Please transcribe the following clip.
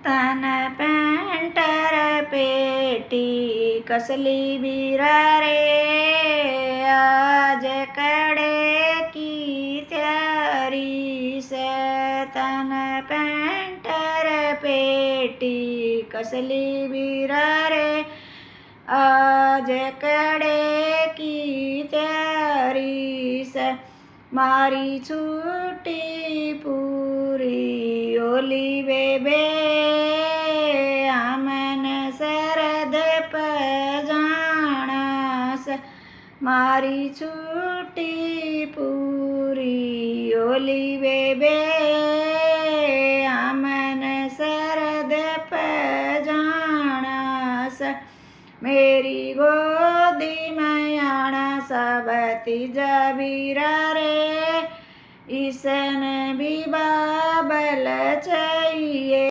तन पेंटर पेटी कसली बीरा रे आज कड़े की त्यारी से तन पेंटर पेटी कसली बीरा रे आज कड़े की त्यारी से मारी छूटी पूरी ओली बेबे आमन सरद पजाणस मारी छूटी पूरी ओली बेबे आमन सरद पजाणस मेरी गोदी में आना सबती जबीरा रे ईसन भी बाबल चाहिए।